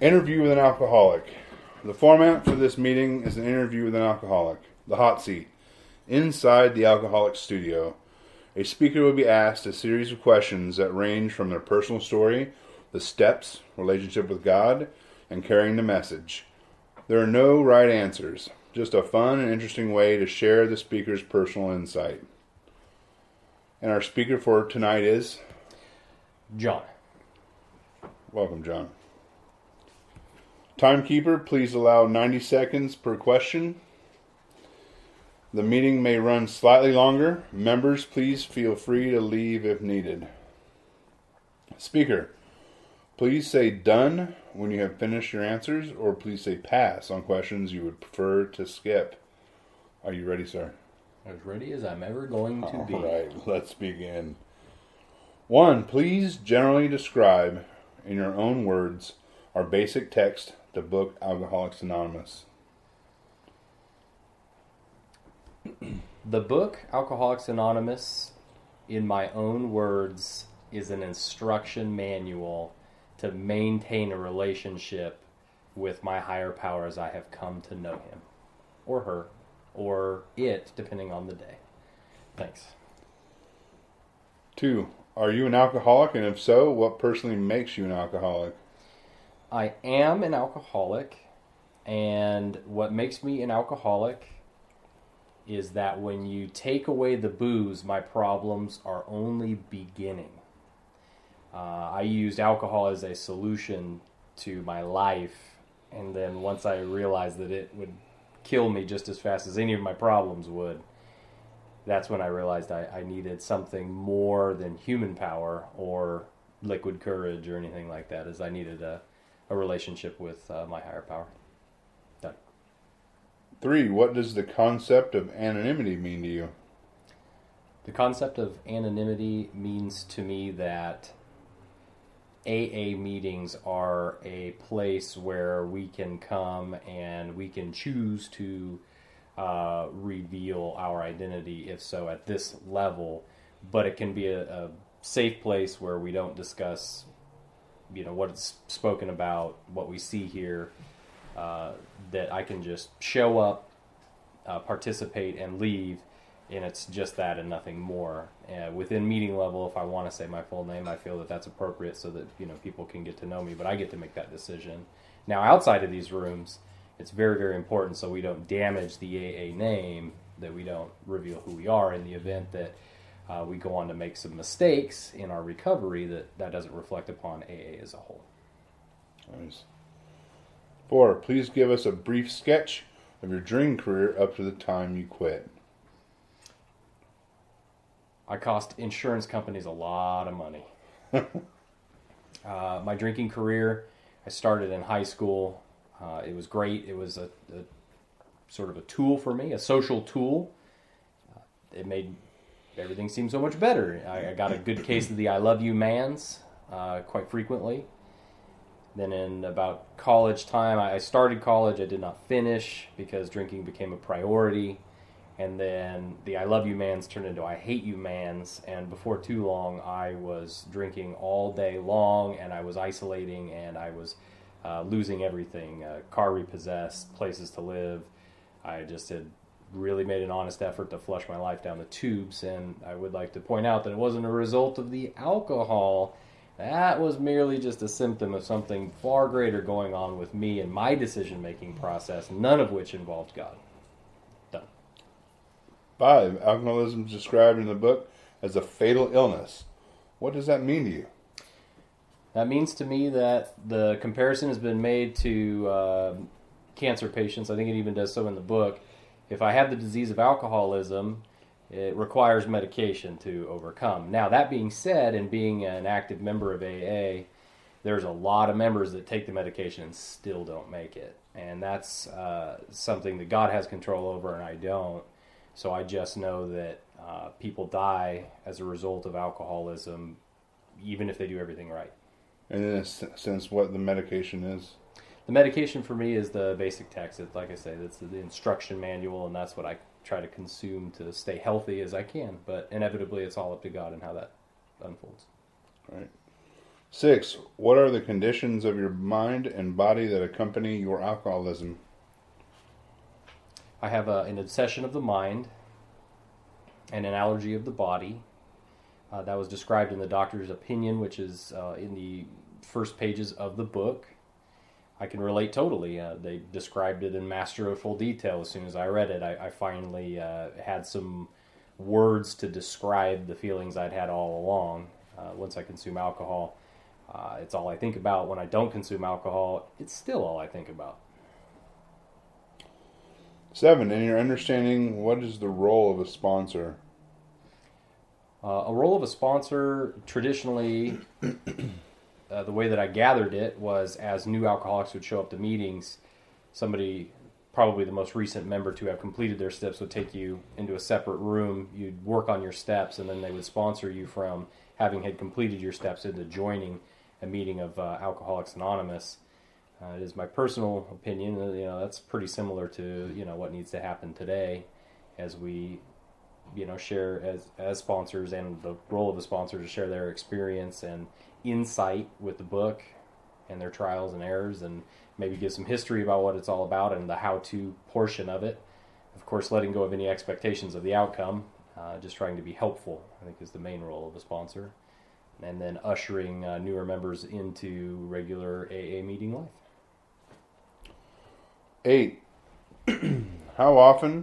Interview with an alcoholic. The format for this meeting is an interview with an alcoholic. The hot seat. Inside the alcoholic studio, a speaker will be asked a series of questions that range from their personal story, the steps, relationship with God, and carrying the message. There are no right answers, just a fun and interesting way to share the speaker's personal insight. And our speaker for tonight is John. Welcome, John. Timekeeper, please allow 90 seconds per question. The meeting may run slightly longer. Members, please feel free to leave if needed. Speaker, please say done when you have finished your answers, or please say pass on questions you would prefer to skip. Are you ready, sir? As ready as I'm ever going to be. All right, let's begin. 1. Please generally describe, in your own words, our basic text, the book Alcoholics Anonymous. The book Alcoholics Anonymous, in my own words, is an instruction manual to maintain a relationship with my higher power as I have come to know him, or her, or it, depending on the day. Thanks. 2. Are you an alcoholic, and if so, what personally makes you an alcoholic? I am an alcoholic, and what makes me an alcoholic is that when you take away the booze, my problems are only beginning. I used alcohol as a solution to my life, and then once I realized that it would kill me just as fast as any of my problems would, that's when I realized I needed something more than human power or liquid courage or anything like that, as I needed a relationship with my higher power. Done. 3. What does the concept of anonymity mean to you? The concept of anonymity means to me that AA meetings are a place where we can come and we can choose to reveal our identity, if so, at this level, but it can be a safe place where we don't discuss, what it's spoken about, what we see here, that I can just show up, participate, and leave, and it's just that and nothing more. Within meeting level, if I want to say my full name, I feel that that's appropriate so that people can get to know me, but I get to make that decision. Now, outside of these rooms, it's very, very important so we don't damage the AA name, that we don't reveal who we are in the event that we go on to make some mistakes in our recovery that doesn't reflect upon AA as a whole. Nice. 4. Please give us a brief sketch of your drinking career up to the time you quit. I cost insurance companies a lot of money. My drinking career, I started in high school. It was great. It was a sort of a tool for me, a social tool. It made everything seem so much better. I got a good case of the I love you mans quite frequently. Then in about college time, I started college. I did not finish because drinking became a priority. And then the I love you mans turned into I hate you mans. And before too long, I was drinking all day long, and I was isolating, and I was losing everything, car repossessed, places to live. I just had really made an honest effort to flush my life down the tubes, and I would like to point out that it wasn't a result of the alcohol. That was merely just a symptom of something far greater going on with me and my decision-making process, none of which involved God. Done. 5. Alcoholism is described in the book as a fatal illness. What does that mean to you? That means to me that the comparison has been made to cancer patients. I think it even does so in the book. If I have the disease of alcoholism, it requires medication to overcome. Now, that being said, and being an active member of AA, there's a lot of members that take the medication and still don't make it. And that's something that God has control over and I don't. So I just know that people die as a result of alcoholism, even if they do everything right. And in a sense, what the medication is? The medication for me is the basic text. Like I say, that's the instruction manual, and that's what I try to consume to stay healthy as I can. But inevitably, it's all up to God and how that unfolds. All right. 6. What are the conditions of your mind and body that accompany your alcoholism? I have an obsession of the mind and an allergy of the body. That was described in the doctor's opinion, which is in the first pages of the book. I can relate totally. They described it in masterful detail. As soon as I read it, I finally had some words to describe the feelings I'd had all along. Once I consume alcohol, it's all I think about. When I don't consume alcohol, it's still all I think about. 7. In your understanding, what is the role of a sponsor? A role of a sponsor, traditionally, the way that I gathered it was as new alcoholics would show up to meetings, somebody, probably the most recent member to have completed their steps, would take you into a separate room. You'd work on your steps, and then they would sponsor you from having had completed your steps into joining a meeting of Alcoholics Anonymous. It is my personal opinion. That's pretty similar to what needs to happen today, as we share as sponsors, and the role of the sponsor to share their experience and insight with the book and their trials and errors, and maybe give some history about what it's all about and the how-to portion of it. Of course, letting go of any expectations of the outcome, just trying to be helpful, I think, is the main role of a sponsor. And then ushering newer members into regular AA meeting life. 8. How often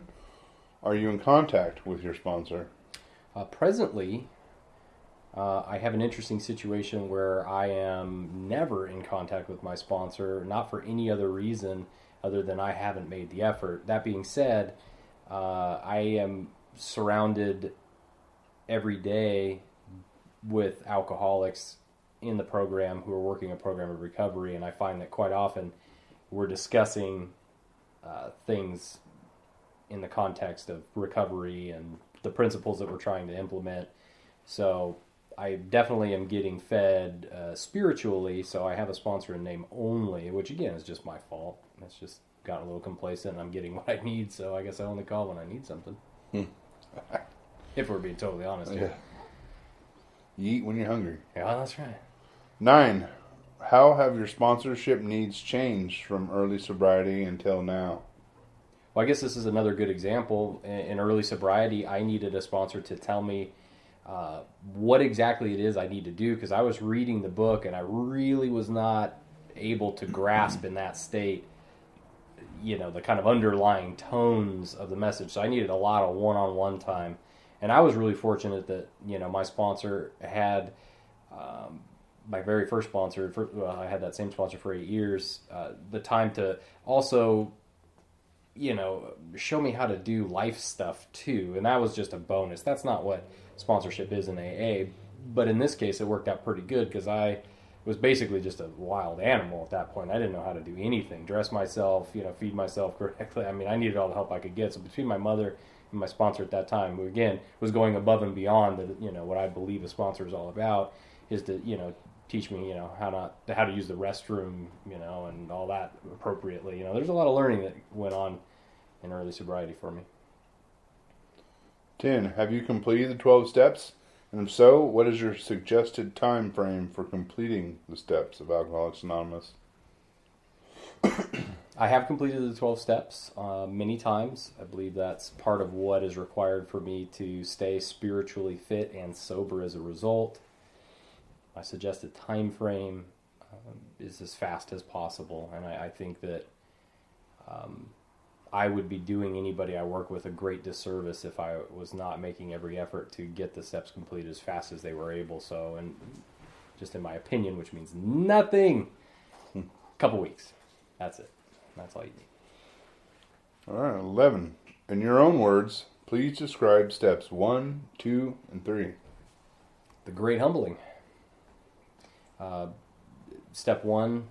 are you in contact with your sponsor? Presently, I have an interesting situation where I am never in contact with my sponsor, not for any other reason other than I haven't made the effort. That being said, I am surrounded every day with alcoholics in the program who are working a program of recovery, and I find that quite often we're discussing things in the context of recovery and the principles that we're trying to implement. So I definitely am getting fed spiritually, so I have a sponsor in name only, which again is just my fault. It's just gotten a little complacent, and I'm getting what I need, so I guess I only call when I need something. If we're being totally honest here. You eat when you're hungry. Yeah, that's right. 9. How have your sponsorship needs changed from early sobriety until now? Well, I guess this is another good example. In early sobriety, I needed a sponsor to tell me what exactly it is I need to do, because I was reading the book and I really was not able to grasp in that state, the kind of underlying tones of the message. So I needed a lot of one-on-one time. And I was really fortunate that, my sponsor had, my very first sponsor, I had that same sponsor for 8 years, the time to also, show me how to do life stuff too. And that was just a bonus. That's not what sponsorship is in AA. But in this case, it worked out pretty good, because I was basically just a wild animal at that point. I didn't know how to do anything, dress myself, feed myself correctly. I mean, I needed all the help I could get. So between my mother and my sponsor at that time, who again was going above and beyond what I believe a sponsor is all about, is to teach me how to use the restroom, and all that appropriately. There's a lot of learning that went on in early sobriety for me. 10. Have you completed the 12 steps? And if so, what is your suggested time frame for completing the steps of Alcoholics Anonymous? I have completed the 12 steps many times. I believe that's part of what is required for me to stay spiritually fit and sober as a result. My suggested time frame is as fast as possible, and I think that I would be doing anybody I work with a great disservice if I was not making every effort to get the steps completed as fast as they were able. So, and just in my opinion, which means nothing, a couple weeks. That's it. That's all you need. All right, 11. In your own words, please describe steps 1, 2, and 3. The great humbling. Step 1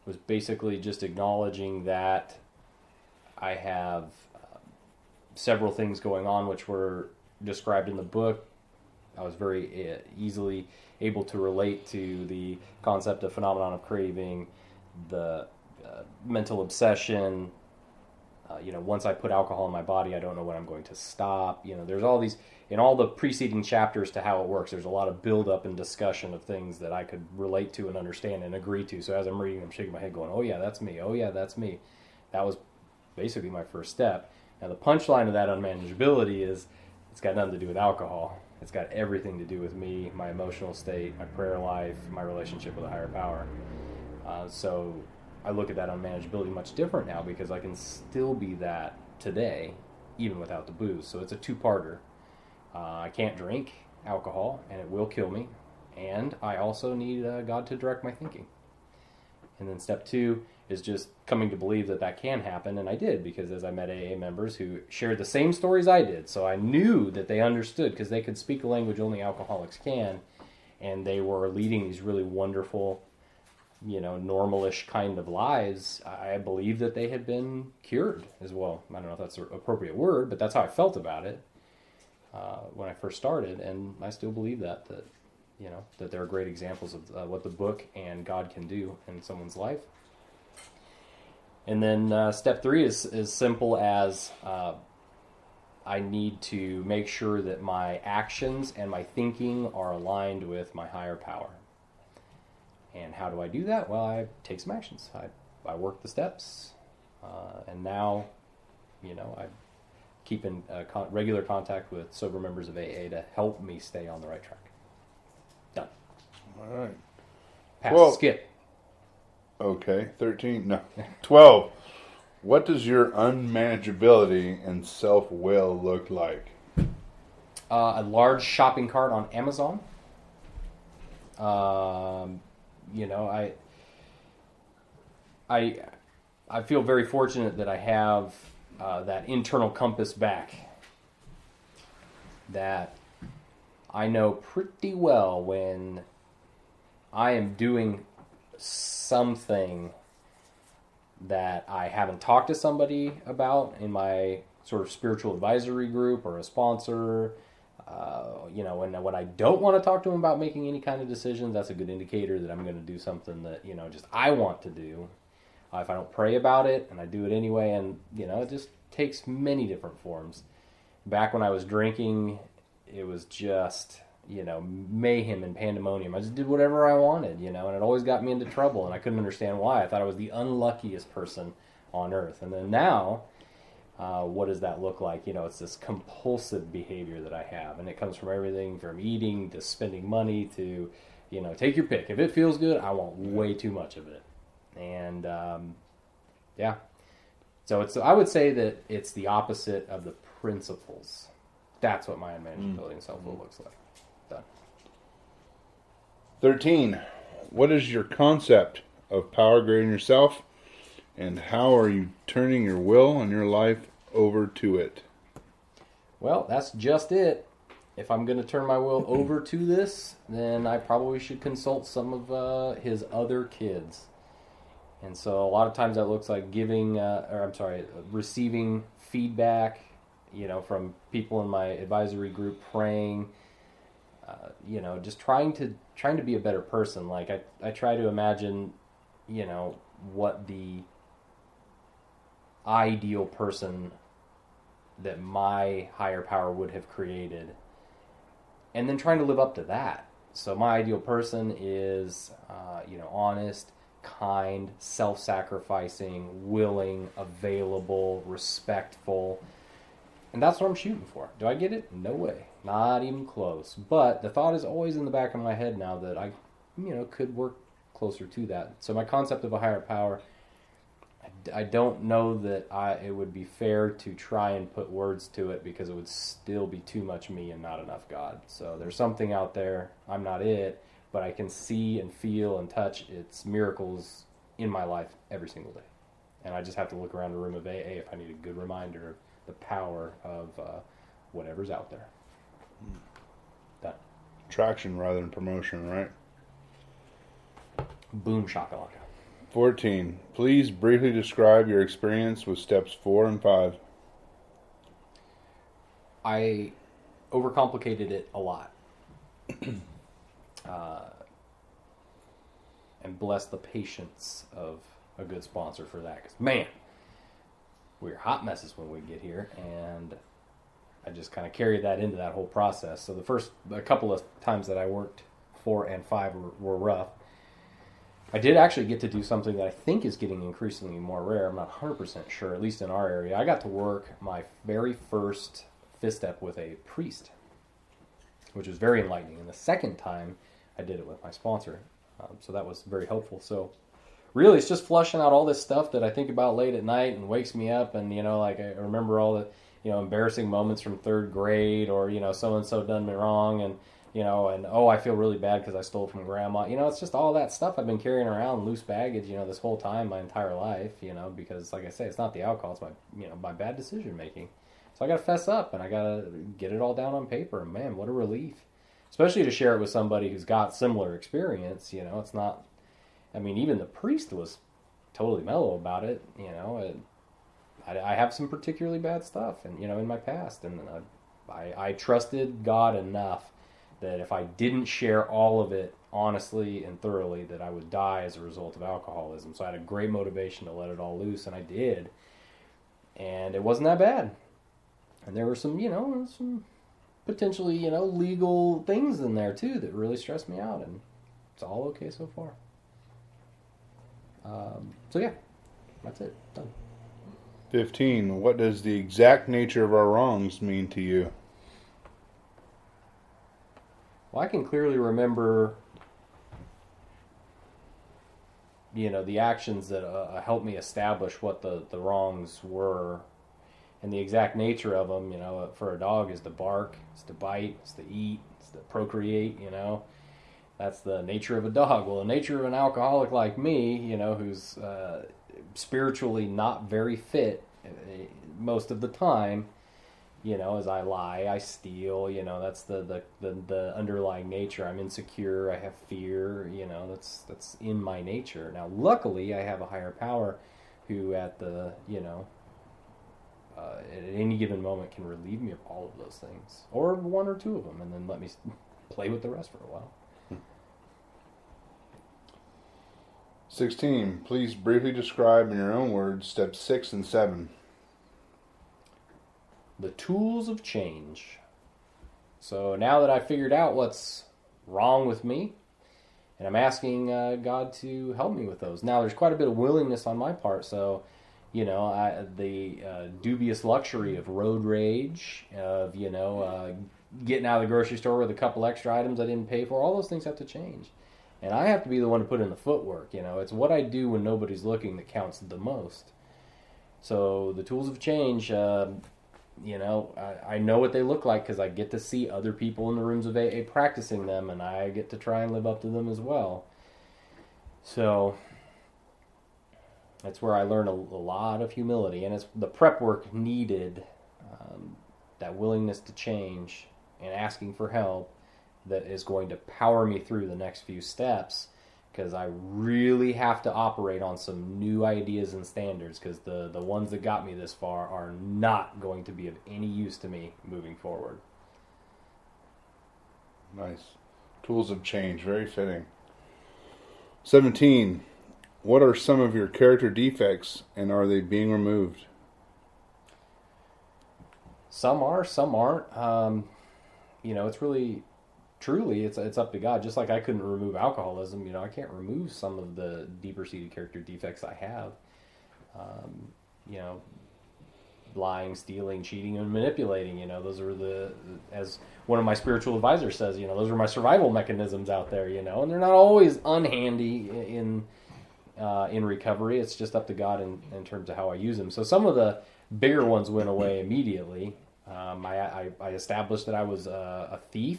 was basically just acknowledging that I have several things going on which were described in the book. I was very easily able to relate to the concept of phenomenon of craving, the mental obsession, Once I put alcohol in my body, I don't know when I'm going to stop. There's all these, in all the preceding chapters to how it works, there's a lot of build-up and discussion of things that I could relate to and understand and agree to. So as I'm reading, I'm shaking my head going, oh yeah, that's me. Oh yeah, that's me. That was basically my first step. Now the punchline of that unmanageability is it's got nothing to do with alcohol. It's got everything to do with me, my emotional state, my prayer life, my relationship with a higher power. So I look at that unmanageability much different now because I can still be that today, even without the booze. So it's a two-parter. I can't drink alcohol, and it will kill me. And I also need God to direct my thinking. And then step 2 is just coming to believe that that can happen, and I did, because as I met AA members who shared the same stories I did, so I knew that they understood, because they could speak a language only alcoholics can, and they were leading these really wonderful, normalish kind of lives. I believed that they had been cured as well. I don't know if that's an appropriate word, but that's how I felt about it when I first started, and I still believe that there are great examples of what the book and God can do in someone's life. And then step 3 is as simple as I need to make sure that my actions and my thinking are aligned with my higher power. And how do I do that? Well, I take some actions. I work the steps, and now, I keep in regular contact with sober members of AA to help me stay on the right track. Done. All right. Pass. Skip. Okay, 13. No, 12. What does your unmanageability and self-will look like? A large shopping cart on Amazon. I feel very fortunate that I have that internal compass back. That I know pretty well when I am doing something that I haven't talked to somebody about in my sort of spiritual advisory group or a sponsor. When I don't want to talk to them about making any kind of decisions, that's a good indicator that I'm going to do something that, just I want to do. If I don't pray about it and I do it anyway, and, it just takes many different forms. Back when I was drinking, it was just, mayhem and pandemonium. I just did whatever I wanted, and it always got me into trouble, and I couldn't understand why. I thought I was the unluckiest person on earth. And then now, what does that look like? It's this compulsive behavior that I have, and it comes from everything from eating to spending money to, take your pick. If it feels good, I want way too much of it. And, yeah. So I would say that it's the opposite of the principles. That's what my unmanageability and self-will looks like. Done. 13. What is your concept of power greater than yourself, and how are you turning your will and your life over to it? Well, that's just it. If I'm going to turn my will over to this, then I probably should consult some of his other kids. And so a lot of times that looks like receiving feedback, from people in my advisory group, praying, just trying to be a better person. Like I try to imagine, what the ideal person that my higher power would have created, and then trying to live up to that. So my ideal person is, honest, kind, self-sacrificing, willing, available, respectful. And that's what I'm shooting for. Do I get it? No way. Not even close. But the thought is always in the back of my head now that I, could work closer to that. So my concept of a higher power, I don't know that it would be fair to try and put words to it, because it would still be too much me and not enough God. So there's something out there. I'm not it, but I can see and feel and touch its miracles in my life every single day. And I just have to look around the room of AA if I need a good reminder of the power of whatever's out there. Done. Traction rather than promotion, right? Boom shakalaka. 14. Please briefly describe your experience with steps 4 and 5. I overcomplicated it a lot. And bless the patience of a good sponsor for that. 'Cause, man, we were hot messes when we get here, and I just kind of carried that into that whole process. So a couple of times that I worked 4 and 5 were rough. I did actually get to do something that I think is getting increasingly more rare. I'm not 100% sure, at least in our area. I got to work my very first fifth step with a priest, which was very enlightening. And the second time, I did it with my sponsor. So that was very helpful. So really, it's just flushing out all this stuff that I think about late at night and wakes me up. And, like I remember all the, embarrassing moments from third grade, or, so-and-so done me wrong. And, I feel really bad because I stole from grandma. It's just all that stuff I've been carrying around, loose baggage, this whole time, my entire life, because like I say, it's not the alcohol, it's my bad decision making. So I got to fess up and I got to get it all down on paper. And man, what a relief. Especially to share it with somebody who's got similar experience, it's not, even the priest was totally mellow about it, I have some particularly bad stuff and, in my past, and I trusted God enough that if I didn't share all of it honestly and thoroughly, that I would die as a result of alcoholism. So I had a great motivation to let it all loose, and I did. And it wasn't that bad. And there were some, some potentially, legal things in there too that really stressed me out, and it's all okay so far. So yeah, that's it. Done. 15. What does the exact nature of our wrongs mean to you? Well, I can clearly remember, the actions that helped me establish what the wrongs were, and the exact nature of them. For a dog is to bark, it's to bite, it's to eat, it's to procreate. That's the nature of a dog. Well, the nature of an alcoholic like me, who's spiritually not very fit most of the time, as I lie, I steal, that's the underlying nature. I'm insecure, I have fear, that's in my nature. Now, luckily, I have a higher power who at the, at any given moment can relieve me of all of those things, or one or two of them, and then let me play with the rest for a while. 16. Please briefly describe in your own words steps 6 and 7. The tools of change. So now that I've figured out what's wrong with me, and I'm asking God to help me with those. Now there's quite a bit of willingness on my part, so the dubious luxury of road rage, of getting out of the grocery store with a couple extra items I didn't pay for, all those things have to change. And I have to be the one to put in the footwork, It's what I do when nobody's looking that counts the most. So the tools of change, I know what they look like because I get to see other people in the rooms of AA practicing them, and I get to try and live up to them as well. So that's where I learn a lot of humility, and it's the prep work needed, that willingness to change and asking for help, that is going to power me through the next few steps, because I really have to operate on some new ideas and standards, because the ones that got me this far are not going to be of any use to me moving forward. Nice. Tools of change, very fitting. 17. What are some of your character defects, and are they being removed? Some are, some aren't. It's really... Truly, it's up to God. Just like I couldn't remove alcoholism, I can't remove some of the deeper-seated character defects I have. Lying, stealing, cheating, and manipulating. Those are as one of my spiritual advisors says, those are my survival mechanisms out there. And they're not always unhandy in recovery. It's just up to God in terms of how I use them. So some of the bigger ones went away immediately. I established that I was a thief.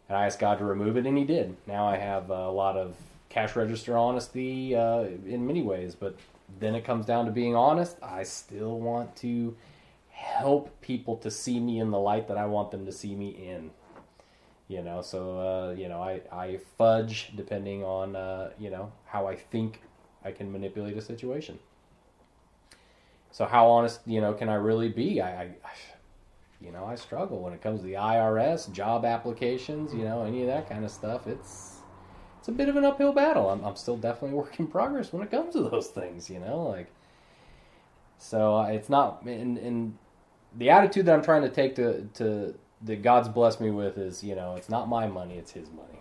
And I asked God to remove it, and He did. Now I have a lot of cash register honesty in many ways, but then it comes down to being honest. I still want to help people to see me in the light that I want them to see me in. I fudge depending on, how I think I can manipulate a situation. So how honest, can I really be? I struggle when it comes to the IRS, job applications, any of that kind of stuff. It's a bit of an uphill battle. I'm still definitely a work in progress when it comes to those things, So it's not, and the attitude that I'm trying to take to that God's blessed me with is, it's not my money, it's His money.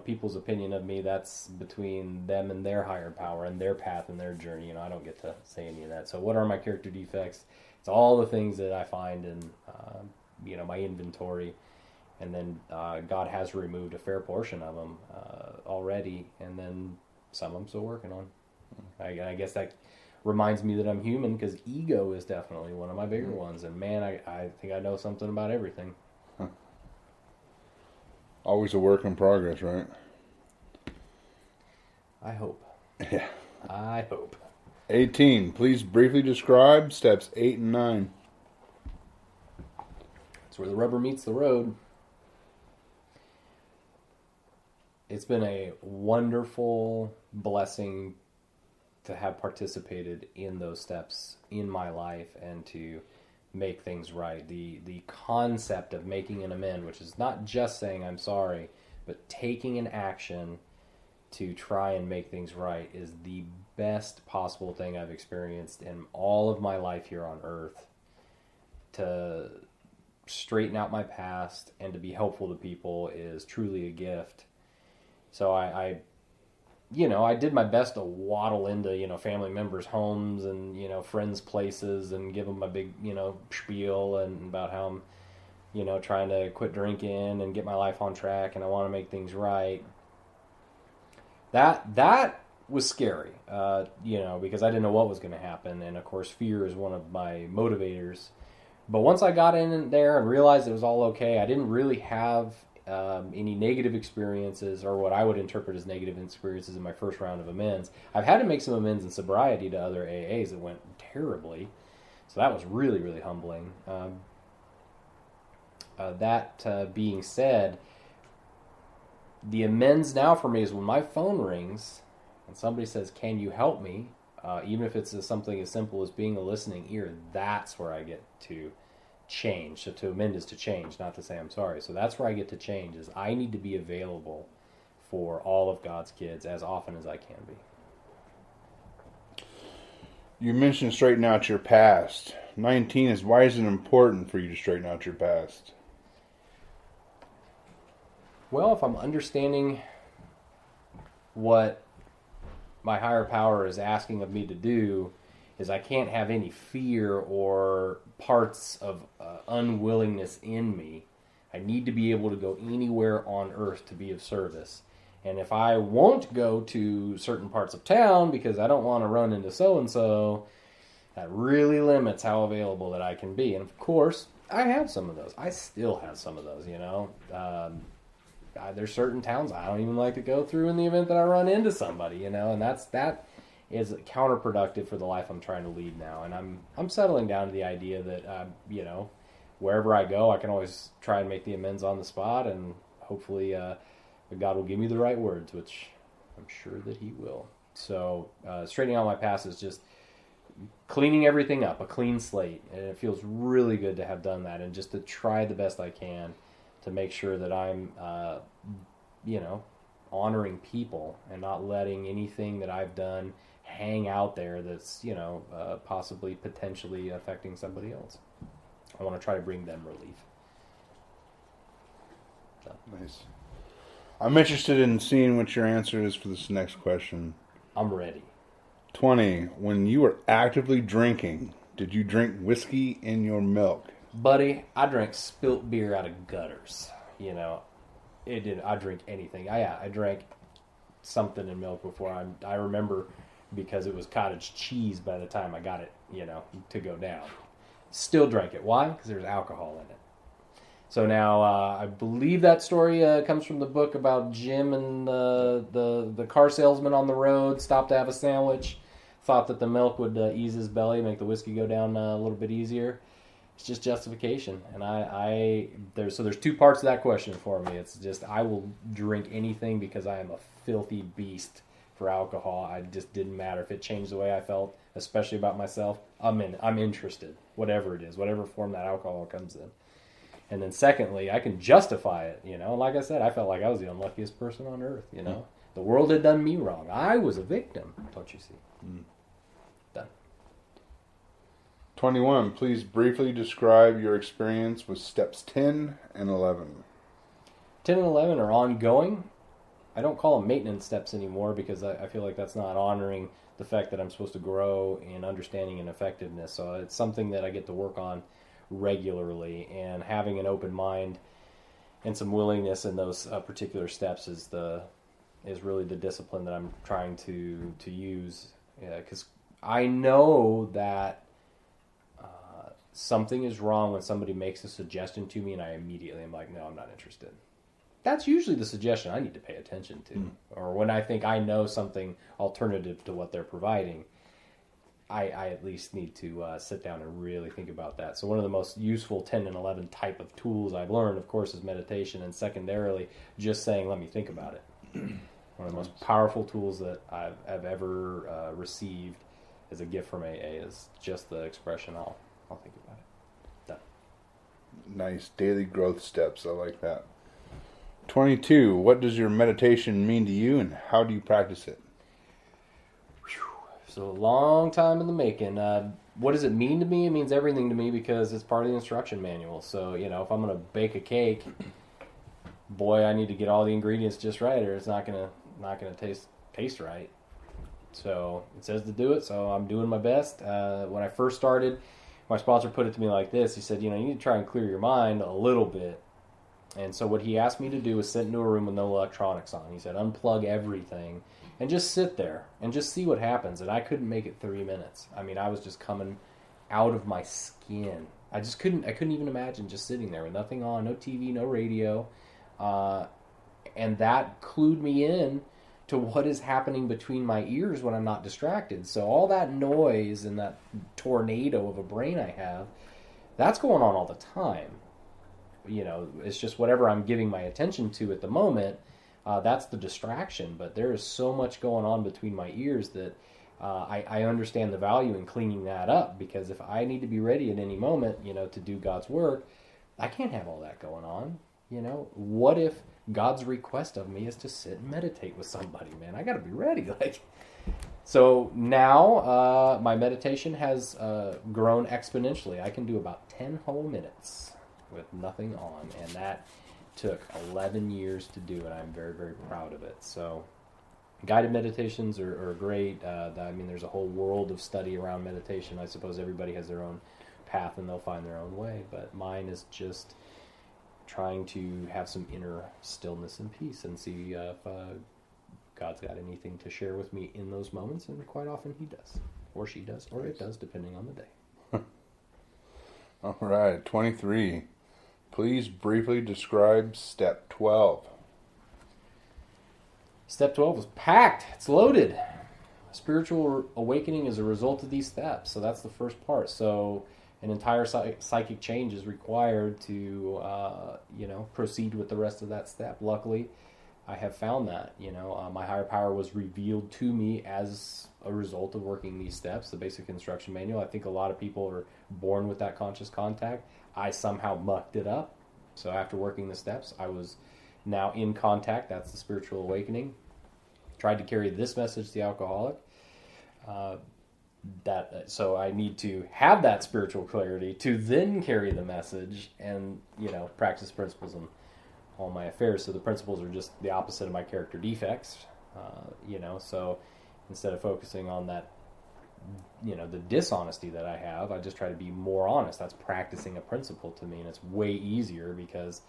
People's opinion of me, that's between them and their higher power and their path and their journey. I don't get to say any of that. So what are my character defects? It's all the things that I find in, my inventory. And then God has removed a fair portion of them already. And then some I'm still working on. I guess that reminds me that I'm human, because ego is definitely one of my bigger ones. And man, I think I know something about everything. Always a work in progress, right? I hope. Yeah. I hope. 18. Please briefly describe steps 8 and 9. It's where the rubber meets the road. It's been a wonderful blessing to have participated in those steps in my life and to make things right. The concept of making an amend, which is not just saying I'm sorry, but taking an action to try and make things right, is the best possible thing I've experienced in all of my life here on earth. To straighten out my past and to be helpful to people is truly a gift. So I did my best to waddle into, family members' homes and, friends' places and give them a big, spiel and about how I'm, trying to quit drinking and get my life on track and I want to make things right. That was scary, because I didn't know what was going to happen. And, of course, fear is one of my motivators. But once I got in there and realized it was all okay, I didn't really have any negative experiences, or what I would interpret as negative experiences, in my first round of amends. I've had to make some amends in sobriety to other AAs that went terribly, so that was really, really humbling. That being said, the amends now for me is when my phone rings and somebody says, "Can you help me?" Even if it's something as simple as being a listening ear, that's where I get to change. So to amend is to change, not to say I'm sorry. So that's where I get to change, is I need to be available for all of God's kids as often as I can be. You mentioned straighten out your past. 19 is, why is it important for you to straighten out your past? Well, if I'm understanding what my higher power is asking of me to do, is I can't have any fear or parts of unwillingness in me. I need to be able to go anywhere on earth to be of service. And if I won't go to certain parts of town because I don't want to run into so-and-so, that really limits how available that I can be. And of course, I have some of those. I still have some of those, There's certain towns I don't even like to go through in the event that I run into somebody, and that is counterproductive for the life I'm trying to lead now. And I'm settling down to the idea that, wherever I go, I can always try and make the amends on the spot, and hopefully God will give me the right words, which I'm sure that He will. So straightening out my past is just cleaning everything up, a clean slate. And it feels really good to have done that, and just to try the best I can to make sure that I'm, honoring people and not letting anything that I've done hang out there that's, possibly potentially affecting somebody else. I want to try to bring them relief. So. Nice. I'm interested in seeing what your answer is for this next question. I'm ready. 20. When you were actively drinking, did you drink whiskey in your milk? Buddy, I drank spilt beer out of gutters. I drink anything. I drank something in milk before. I remember, because it was cottage cheese by the time I got it, to go down. Still drank it. Why? Because there's alcohol in it. So now I believe that story comes from the book about Jim and the car salesman on the road, stopped to have a sandwich, thought that the milk would ease his belly, make the whiskey go down a little bit easier. It's just justification. And there's two parts to that question for me. It's just, I will drink anything because I am a filthy beast for alcohol. I just didn't matter if it changed the way I felt, especially about myself. I'm interested, whatever it is, whatever form that alcohol comes in. And then secondly, I can justify it, Like I said, I felt like I was the unluckiest person on earth, The world had done me wrong. I was a victim, don't you see? Done. 21. Please briefly describe your experience with steps 10 and 11. 10 and 11 are ongoing. I don't call them maintenance steps anymore because I feel like that's not honoring the fact that I'm supposed to grow in understanding and effectiveness. So it's something that I get to work on regularly, and having an open mind and some willingness in those particular steps is really the discipline that I'm trying to use. Because I know that something is wrong when somebody makes a suggestion to me and I immediately am like, no, I'm not interested. That's usually the suggestion I need to pay attention to. Or when I think I know something alternative to what they're providing, I at least need to sit down and really think about that. So one of the most useful 10 and 11 type of tools I've learned, of course, is meditation, and secondarily, just saying, let me think about it. One of the most powerful tools that I've ever received as a gift from AA is just the expression, I'll think about it. Done. Nice daily growth steps. I like that. 22. What does your meditation mean to you, and how do you practice it? So a long time in the making. What does it mean to me? It means everything to me because it's part of the instruction manual. So, if I'm going to bake a cake, boy, I need to get all the ingredients just right, or it's not going to taste right. So it says to do it, so I'm doing my best. When I first started, my sponsor put it to me like this. He said, you need to try and clear your mind a little bit. And so what he asked me to do was sit into a room with no electronics on. He said, unplug everything and just sit there and just see what happens. And I couldn't make it 3 minutes. I mean, I was just coming out of my skin. I couldn't even imagine just sitting there with nothing on, no TV, no radio. And that clued me in to what is happening between my ears when I'm not distracted. So all that noise and that tornado of a brain I have, that's going on all the time. It's just whatever I'm giving my attention to at the moment, that's the distraction. But there is so much going on between my ears that I understand the value in cleaning that up, because if I need to be ready at any moment, to do God's work, I can't have all that going on. What if God's request of me is to sit and meditate with somebody, man? I got to be ready. So now my meditation has grown exponentially. I can do about 10 whole minutes with nothing on, and that took 11 years to do, and I'm very, very proud of it. So guided meditations are great. There's a whole world of study around meditation. I suppose everybody has their own path and they'll find their own way, but mine is just trying to have some inner stillness and peace and see if God's got anything to share with me in those moments, and quite often he does, or she does, or it does, depending on the day. All right, 23. Please briefly describe step 12. Step 12 is packed. It's loaded. Spiritual awakening is a result of these steps. So that's the first part. So an entire psychic change is required to, proceed with the rest of that step. Luckily, I have found that, my higher power was revealed to me as a result of working these steps, the basic instruction manual. I think a lot of people are born with that conscious contact. I somehow mucked it up. So after working the steps, I was now in contact. That's the spiritual awakening. Tried to carry this message to the alcoholic. So I need to have that spiritual clarity to then carry the message and, practice principles in all my affairs. So the principles are just the opposite of my character defects, so instead of focusing on that, the dishonesty that I have, I just try to be more honest. That's practicing a principle to me, and it's way easier because,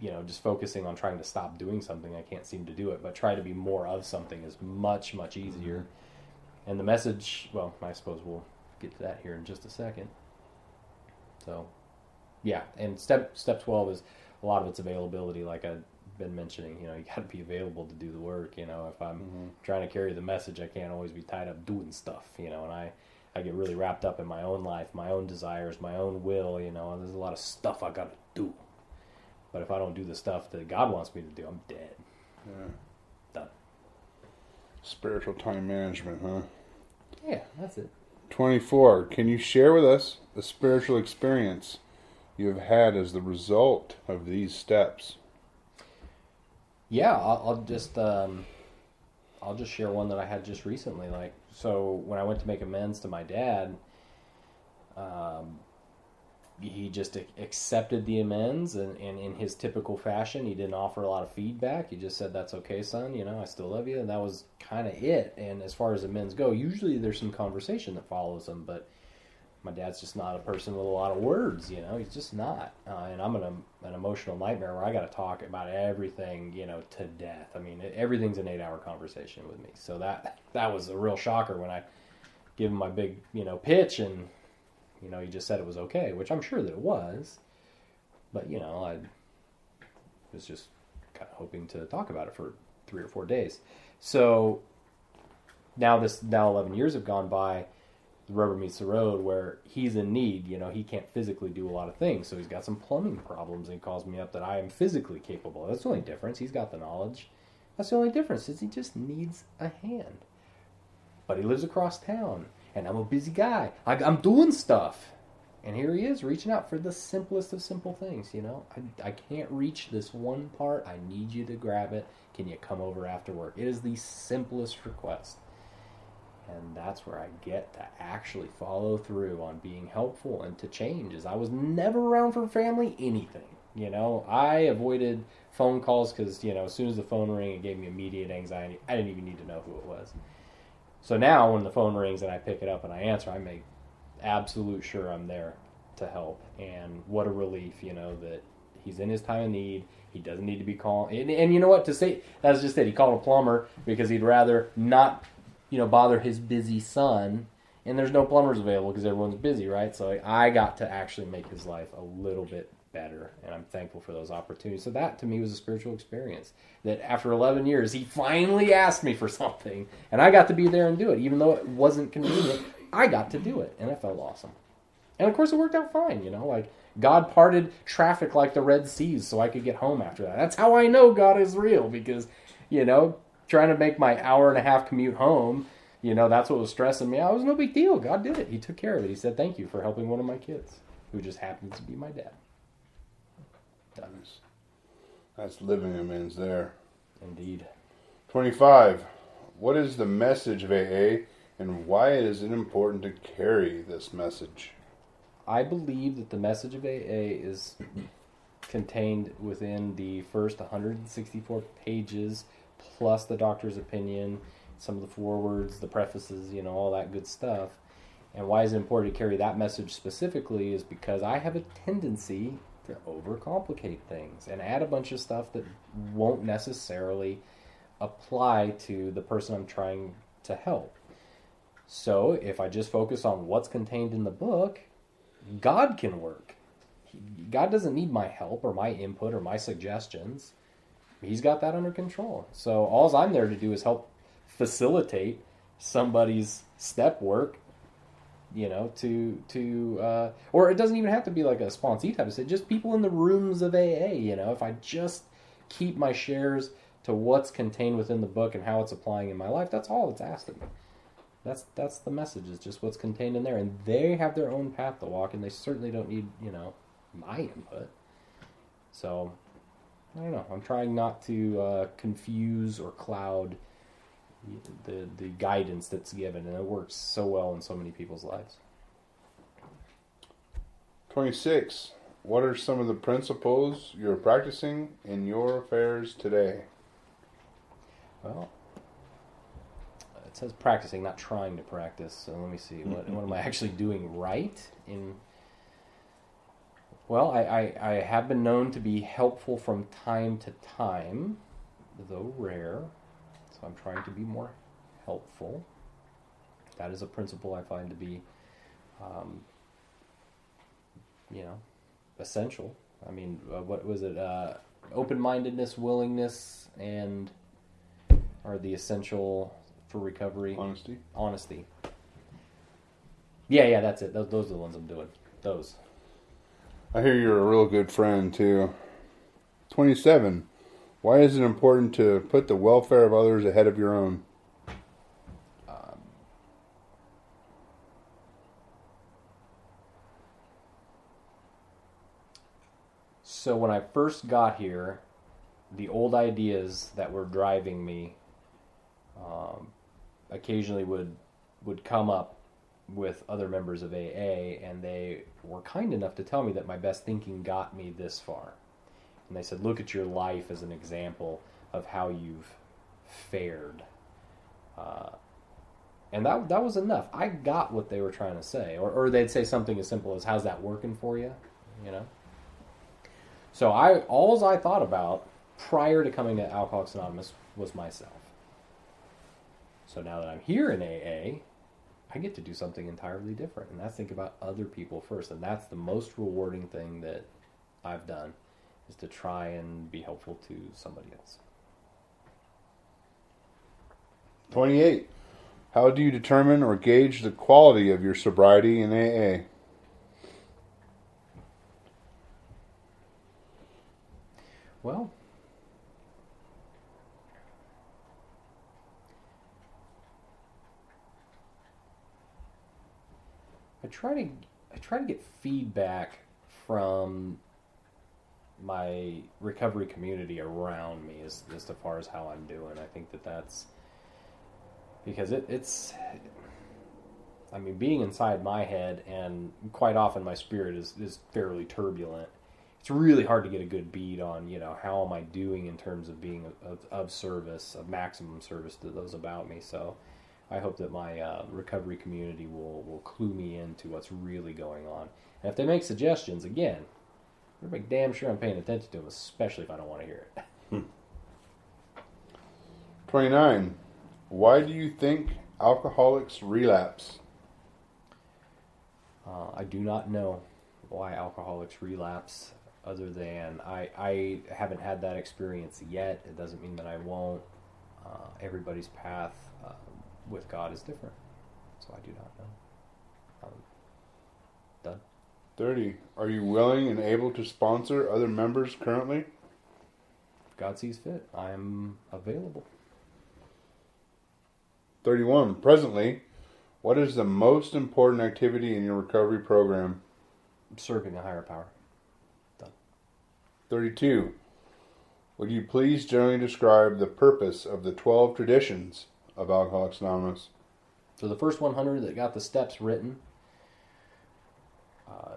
just focusing on trying to stop doing something, I can't seem to do it, but try to be more of something is much, much easier. Mm-hmm. And the message, well, I suppose we'll get to that here in just a second. So, yeah, and step 12 is a lot of its availability, like I've been mentioning. You got to be available to do the work. If I'm trying to carry the message, I can't always be tied up doing stuff, and I get really wrapped up in my own life, my own desires, my own will, and there's a lot of stuff I got to do. But if I don't do the stuff that God wants me to do, I'm dead. Yeah. Done. Spiritual time management, huh? Yeah, that's it. 24. Can you share with us a spiritual experience you have had as the result of these steps? Yeah, I'll just share one that I had just recently. So when I went to make amends to my dad, He just accepted the amends, and in his typical fashion, he didn't offer a lot of feedback. He just said, "That's okay, son. I still love you," and that was kind of it. And as far as amends go, usually there's some conversation that follows them, but my dad's just not a person with a lot of words. He's just not. And I'm an emotional nightmare where I got to talk about everything, to death. I mean, everything's an 8-hour conversation with me. So that was a real shocker when I give him my big, pitch, and he just said it was okay, which I'm sure that it was. But, I was just kind of hoping to talk about it for 3 or 4 days. So now 11 years have gone by. The rubber meets the road where he's in need. He can't physically do a lot of things. So he's got some plumbing problems, and he calls me up that I am physically capable. That's the only difference. He's got the knowledge. That's the only difference, is he just needs a hand. But he lives across town, and I'm a busy guy. I'm doing stuff. And here he is reaching out for the simplest of simple things, I can't reach this one part. I need you to grab it. Can you come over after work? It is the simplest request. And that's where I get to actually follow through on being helpful and to change. As I was never around for family, anything. I avoided phone calls because, as soon as the phone rang, it gave me immediate anxiety. I didn't even need to know who it was. So now when the phone rings and I pick it up and I answer, I make absolute sure I'm there to help. And what a relief, that he's in his time of need. He doesn't need to be calling. And you know what? To say, that's just it. He called a plumber because he'd rather not bother his busy son, and there's no plumbers available because everyone's busy, right? So I got to actually make his life a little bit better, and I'm thankful for those opportunities. So that, to me, was a spiritual experience. That after 11 years, he finally asked me for something, and I got to be there and do it. Even though it wasn't convenient, I got to do it, and it felt awesome. And, of course, it worked out fine, God parted traffic like the Red Seas so I could get home after that. That's how I know God is real, because, trying to make my hour-and-a-half commute home, that's what was stressing me out. It was no big deal. God did it. He took care of it. He said, "Thank you for helping one of my kids," who just happens to be my dad. That's living amends there. Indeed. 25. What is the message of AA, and why is it important to carry this message? I believe that the message of AA is contained within the first 164 pages, plus the doctor's opinion, some of the forewords, the prefaces, all that good stuff. And why is it important to carry that message specifically is because I have a tendency to overcomplicate things and add a bunch of stuff that won't necessarily apply to the person I'm trying to help. So if I just focus on what's contained in the book, God can work. God doesn't need my help or my input or my suggestions. He's got that under control. So all I'm there to do is help facilitate somebody's step work, or it doesn't even have to be like a sponsee type of thing, just people in the rooms of AA, if I just keep my shares to what's contained within the book and how it's applying in my life, that's all it's asked of me. That's the message, is just what's contained in there, and they have their own path to walk, and they certainly don't need, my input. So, I don't know. I'm trying not to confuse or cloud the guidance that's given, and it works so well in so many people's lives. 26. What are some of the principles you're practicing in your affairs today? Well, it says practicing, not trying to practice. So let me see. What am I actually doing right? Well, I have been known to be helpful from time to time, though rare. So I'm trying to be more helpful. That is a principle I find to be, essential. I mean, what was it? Open-mindedness, willingness, and are the essential for recovery. Honesty. Yeah, that's it. Those are the ones I'm doing. Those. I hear you're a real good friend, too. 27. Why is it important to put the welfare of others ahead of your own? So when I first got here, the old ideas that were driving me occasionally would come up with other members of AA, and they were kind enough to tell me that my best thinking got me this far. And they said, look at your life as an example of how you've fared. And that was enough. I got what they were trying to say. Or they'd say something as simple as, how's that working for you? You know? So all I thought about prior to coming to Alcoholics Anonymous was myself. So now that I'm here in AA, I get to do something entirely different. And that's think about other people first. And that's the most rewarding thing that I've done, is to try and be helpful to somebody else. 28. How do you determine or gauge the quality of your sobriety in AA? Well, I try to get feedback from my recovery community around me as far as how I'm doing. I think that's because it's I mean, being inside my head, and quite often my spirit is fairly turbulent. It's really hard to get a good bead on, how am I doing in terms of being of service, of maximum service to those about me. So I hope that my recovery community will clue me into what's really going on. And if they make suggestions, again, I'm going to make damn sure I'm paying attention to them, especially if I don't want to hear it. 29. Why do you think alcoholics relapse? I do not know why alcoholics relapse, other than I haven't had that experience yet. It doesn't mean that I won't. Everybody's path with God is different, so I do not know. Done. 30. Are you willing and able to sponsor other members currently? If God sees fit, I'm available. 31. Presently, what is the most important activity in your recovery program? Serving a higher power. Done. 32. Would you please generally describe the purpose of the 12 traditions of Alcoholics Anonymous? So the first 100 that got the steps written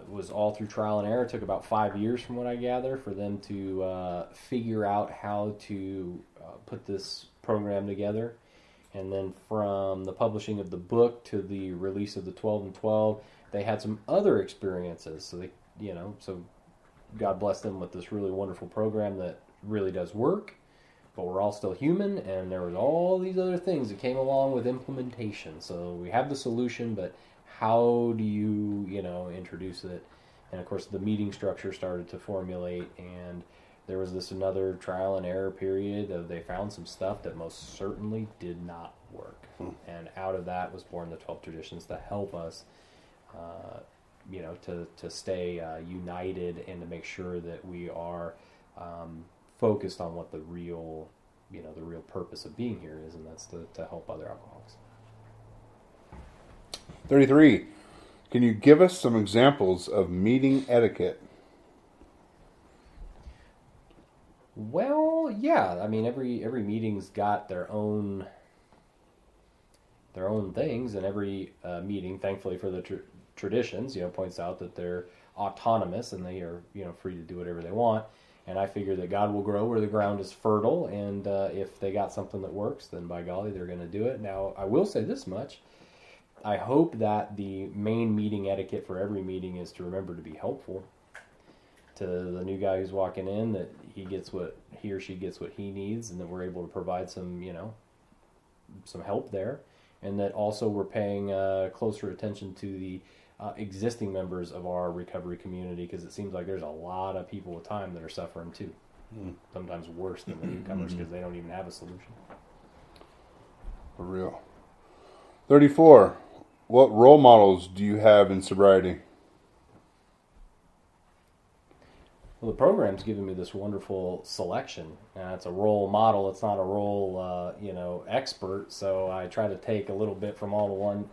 was all through trial and error. It took about 5 years, from what I gather, for them to figure out how to put this program together. And then from the publishing of the book to the release of the 12 and 12, they had some other experiences. So so God blessed them with this really wonderful program that really does work, but we're all still human, and there was all these other things that came along with implementation. So we have the solution, but how do you, introduce it? And of course the meeting structure started to formulate, and there was this another trial and error period of they found some stuff that most certainly did not work. And out of that was born the 12 traditions to help us, to stay united, and to make sure that we are focused on what the real purpose of being here is, and that's to help other alcoholics. 33. Can you give us some examples of meeting etiquette? Well, yeah. I mean, every meeting's got their own things, and every meeting, thankfully for the traditions, points out that they're autonomous and they are, free to do whatever they want. And I figure that God will grow where the ground is fertile, and if they got something that works, then by golly, they're going to do it. Now, I will say this much. I hope that the main meeting etiquette for every meeting is to remember to be helpful to the new guy who's walking in, that he or she gets what he needs, and that we're able to provide some help there, and that also we're paying closer attention to the existing members of our recovery community, because it seems like there's a lot of people with time that are suffering too. Sometimes worse than the newcomers, because they don't even have a solution. For real. 34. What role models do you have in sobriety? Well, the program's given me this wonderful selection. It's a role model. It's not a role, expert. So I try to take a little bit from all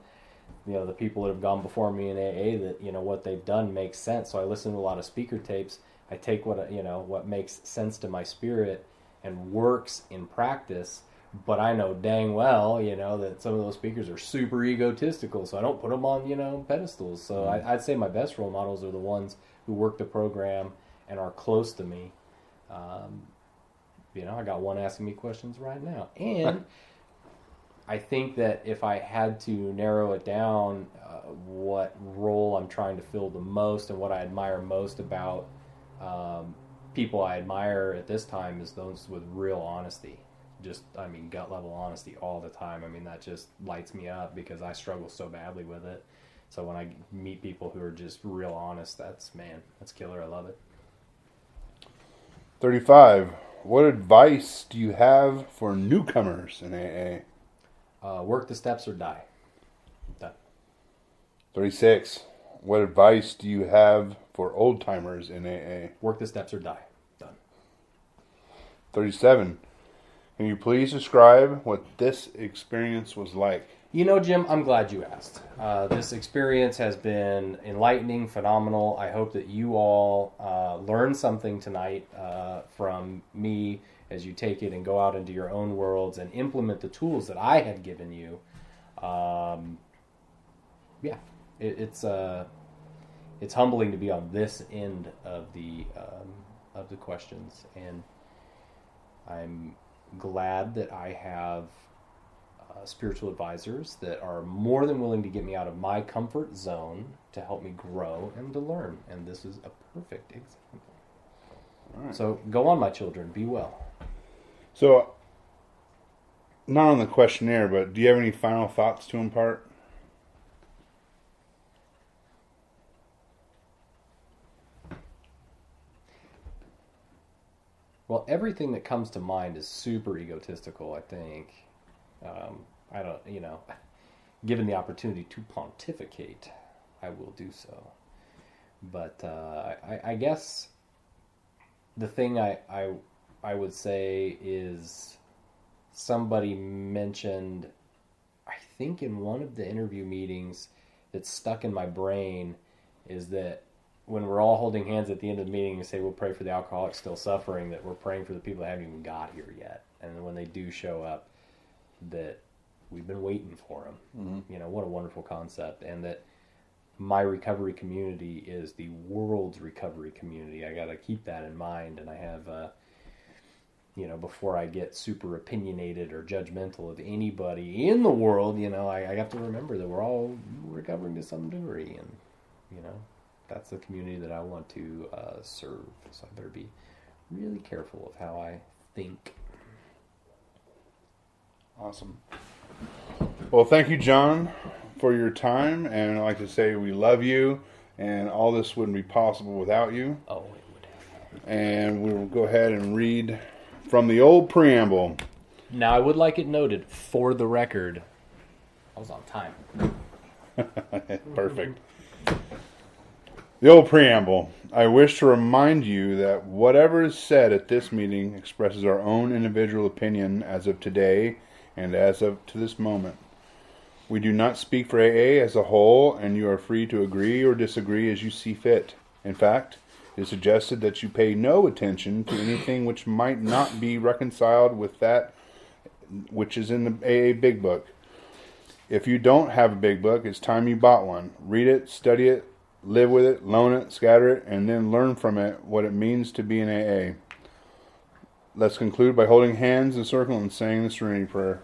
the people that have gone before me in AA, that, what they've done makes sense. So I listen to a lot of speaker tapes. I take what makes sense to my spirit and works in practice, But I know dang well, that some of those speakers are super egotistical, so I don't put them on, pedestals. So I'd say my best role models are the ones who work the program and are close to me. I got one asking me questions right now. And I think that if I had to narrow it down, what role I'm trying to fill the most and what I admire most about people I admire at this time is those with real honesty. Gut level honesty all the time. That just lights me up because I struggle so badly with it. So when I meet people who are just real honest, that's killer. I love it. 35. What advice do you have for newcomers in AA? Work the steps or die. Done. 36. What advice do you have for old timers in AA? Work the steps or die. Done. 37. Can you please describe what this experience was like? Jim, I'm glad you asked. This experience has been enlightening, phenomenal. I hope that you all learn something tonight from me as you take it and go out into your own worlds and implement the tools that I have given you. It's humbling to be on this end of the questions, and I'm glad that I have spiritual advisors that are more than willing to get me out of my comfort zone to help me grow and to learn. And this is a perfect example. All right. So go on, my children. Be well. So, not on the questionnaire, but do you have any final thoughts to impart? Well, everything that comes to mind is super egotistical, I think. I don't, given the opportunity to pontificate, I will do so. But I guess the thing I would say is somebody mentioned, I think in one of the interview meetings that's stuck in my brain, is that when we're all holding hands at the end of the meeting and say we'll pray for the alcoholics still suffering, that we're praying for the people that haven't even got here yet. And when they do show up, that we've been waiting for them. Mm-hmm. What a wonderful concept. And that my recovery community is the world's recovery community. I got to keep that in mind. And I have, before I get super opinionated or judgmental of anybody in the world, I have to remember that we're all recovering to some degree. And, that's the community that I want to serve. So I better be really careful of how I think. Awesome. Well, thank you, John, for your time. And I'd like to say we love you. And all this wouldn't be possible without you. Oh, it would have. And we will go ahead and read from the old preamble. Now, I would like it noted, for the record, I was on time. Perfect. The old preamble. I wish to remind you that whatever is said at this meeting expresses our own individual opinion as of today and as of to this moment. We do not speak for AA as a whole, and you are free to agree or disagree as you see fit. In fact, it is suggested that you pay no attention to anything which might not be reconciled with that which is in the AA Big Book. If you don't have a Big Book, it's time you bought one. Read it, study it, live with it, loan it, scatter it, and then learn from it what it means to be in AA. Let's conclude by holding hands in a circle and saying the Serenity Prayer.